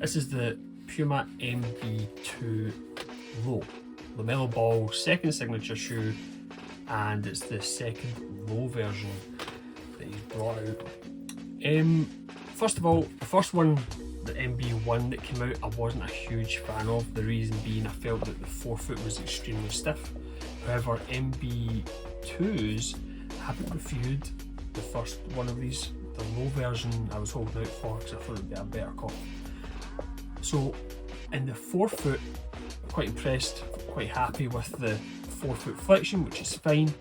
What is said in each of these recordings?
This is the Puma MB.02 Lo. LaMelo Ball, second signature shoe, and it's the second low version that he's brought out. First of all, the first one, the MB1 that came out, I wasn't a huge fan of. The reason being I felt that the forefoot was extremely stiff. However, MB2s haven't reviewed the first one of these. The low version I was holding out for because I thought it would be a better cop. So in the forefoot, quite impressed, quite happy with the forefoot flexion, which is fine,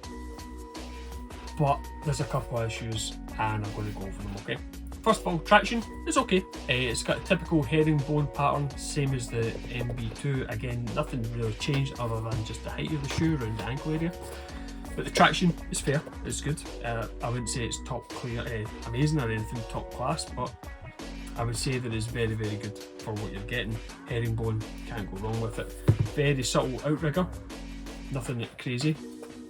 but there's a couple of issues and I'm going to go over them, okay? First of all, traction is okay. It's got a typical herringbone pattern, same as the MB2. Again, nothing really changed other than just the height of the shoe around the ankle area. But the traction is fair, it's good. I wouldn't say it's top clear, amazing or anything top class, but I would say that it's very, very good for what you're getting. Herringbone, can't go wrong with it. Very subtle outrigger, nothing crazy.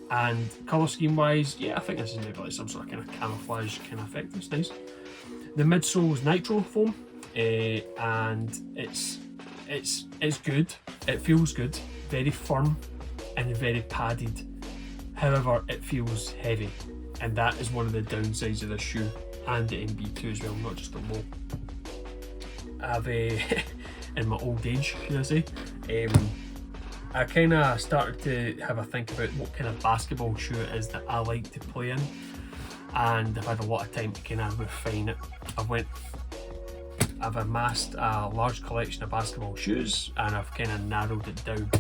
And colour scheme wise, yeah, I think this is maybe like some sort of kind of camouflage kind of effect. It's nice. The midsole is nitro foam, and it's good. It feels good, very firm and very padded. However, it feels heavy, and that is one of the downsides of this shoe and the MB2 as well, not just the Low. I've in my old age, should I say, I kind of started to have a think about what kind of basketball shoe it is that I like to play in, and I've had a lot of time to kind of refine it. I've amassed a large collection of basketball shoes, and I've kind of narrowed it down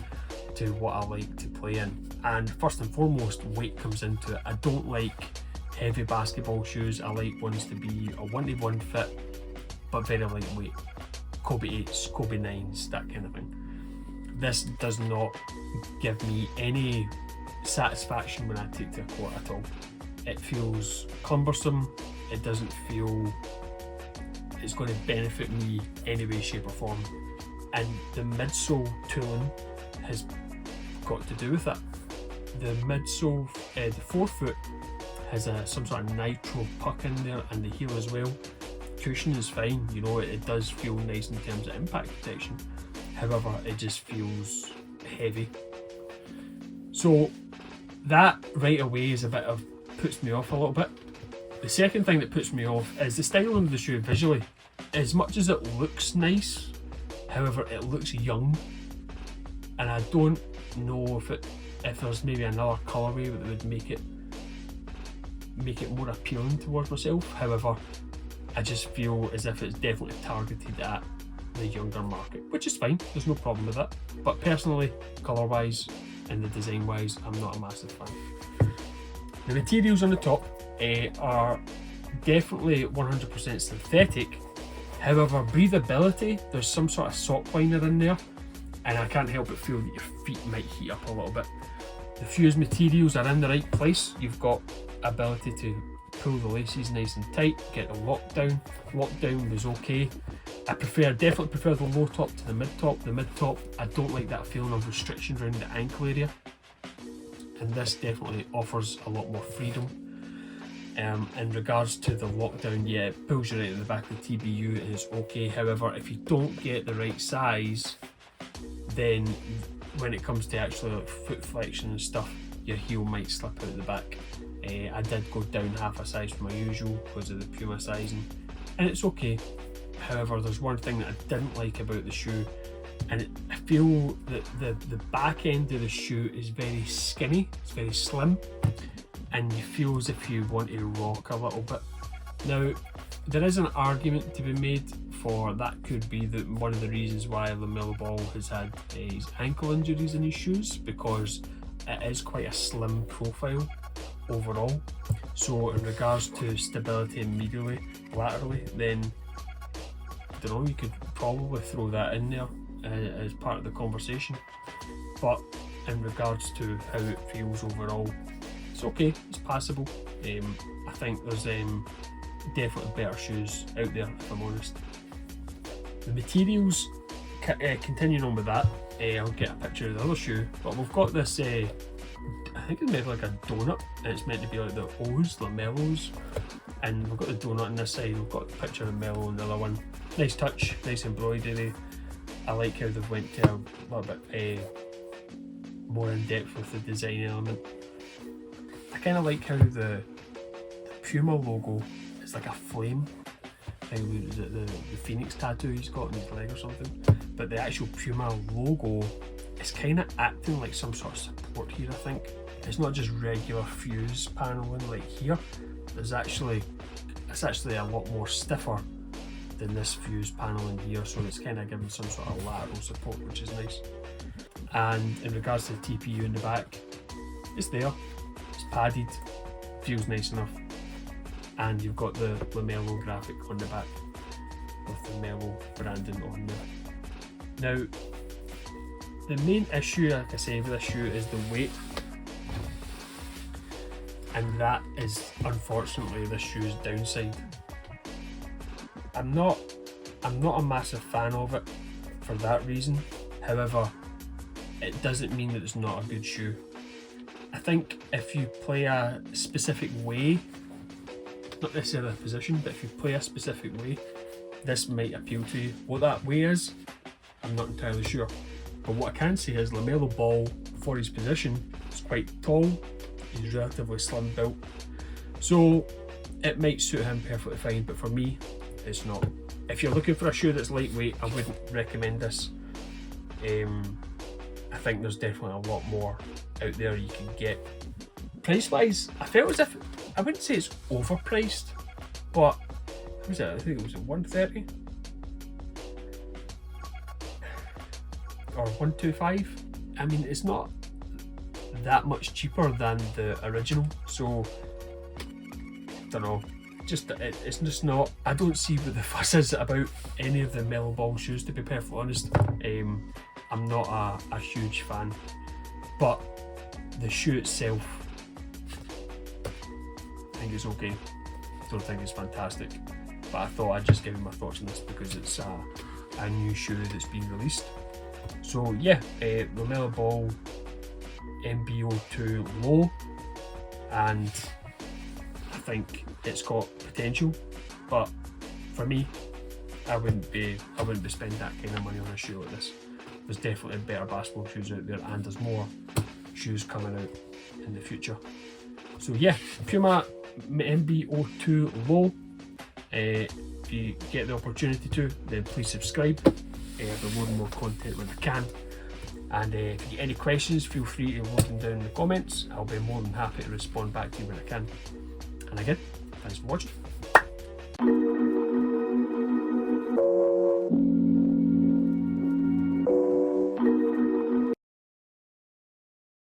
to what I like to play in. And first and foremost, weight comes into it. I don't like heavy basketball shoes. I like ones to be a 1-to-1 fit, but very lightweight. Kobe 8s, Kobe 9s, that kind of thing. This does not give me any satisfaction when I take to a court at all. It feels cumbersome. It doesn't feel it's going to benefit me any way, shape or form. And the midsole tooling has got to do with that. The midsole, the forefoot has some sort of nitro puck in there, and the heel as well. Cushion is fine, you know, it does feel nice in terms of impact protection. However, it just feels heavy. So that right away is a bit of puts me off a little bit. The second thing that puts me off is the styling of the shoe visually. As much as it looks nice, however, it looks young, and I don't know if there's maybe another colourway that would make it more appealing towards myself. However, I just feel as if it's definitely targeted at the younger market, which is fine, there's no problem with that. But personally, colour wise and the design wise, I'm not a massive fan. The materials on the top are definitely 100% synthetic. However, breathability, there's some sort of sock liner in there, and I can't help but feel that your feet might heat up a little bit. The fused materials are in the right place. You've got ability to pull the laces nice and tight, get the lockdown. Lockdown is okay. I definitely prefer the low top to the mid top. The mid top, I don't like that feeling of restriction around the ankle area, and this definitely offers a lot more freedom. In regards to the lockdown, yeah, it pulls you right at the back of the TBU and it's okay. However, if you don't get the right size, then when it comes to actually like foot flexion and stuff, your heel might slip out the back. I did go down half a size from my usual because of the Puma sizing, and it's okay. However, there's one thing that I didn't like about the shoe, and I feel that the back end of the shoe is very skinny, it's very slim, and you feel as if you want to rock a little bit. Now, there is an argument to be made for that could be one of the reasons why LaMelo Ball has had his ankle injuries in his shoes, because it is quite a slim profile overall. So in regards to stability immediately laterally, then I don't know, you could probably throw that in there as part of the conversation. But in regards to how it feels overall, it's okay, it's passable. I think there's definitely better shoes out there, if I'm honest. The materials, continuing on with that, I'll get a picture of the other shoe, but we've got this, I think it's maybe like a donut, and it's meant to be like the O's, LaMelos. And we've got the donut on this side, we've got the picture of Melo on the other one. Nice touch, nice embroidery. I like how they've went to a little bit more in depth with the design element. I kind of like how the Puma logo is like a flame. I think it was the Phoenix tattoo he's got on his leg or something. But the actual Puma logo is kind of acting like some sort of support here, I think. It's not just regular fuse paneling like here. It's actually a lot more stiffer than this fuse paneling here, so it's kind of giving some sort of lateral support, which is nice. And in regards to the TPU in the back, it's there, it's padded, feels nice enough. And you've got the LaMelo graphic on the back with the Melo branding on there. Now, the main issue, like I say, with this shoe is the weight. And that is unfortunately this shoe's downside. I'm not a massive fan of it for that reason. However, it doesn't mean that it's not a good shoe. I think if you play a specific way, not necessarily a position, but if you play a specific way, this might appeal to you. What that way is, I'm not entirely sure. But what I can say is LaMelo Ball, for his position, is quite tall. He's relatively slim built, so it might suit him perfectly fine, but for me it's not. If you're looking for a shoe that's lightweight, I wouldn't recommend this. I think there's definitely a lot more out there you can get. Price wise, I felt as if, I wouldn't say it's overpriced, but what was it? I think it was at 130 or 125. I mean, it's not that much cheaper than the original, so don't know, it's just not. I don't see what the fuss is about any of the Melo Ball shoes, to be perfectly honest. I'm not a huge fan, but the shoe itself, I think it's okay. Don't think it's fantastic, but I thought I'd just give you my thoughts on this because it's a new shoe that's been released. So yeah, LaMelo Ball MB.02 Lo, and I think it's got potential, but for me, I wouldn't be spending that kind of money on a shoe like this. There's definitely better basketball shoes out there, and there's more shoes coming out in the future. So yeah, Puma MB.02 Lo. If you get the opportunity to, then please subscribe. I'll be loading more content when I can. And if you get any questions, feel free to load them down in the comments. I'll be more than happy to respond back to you when I can. And again, thanks for watching.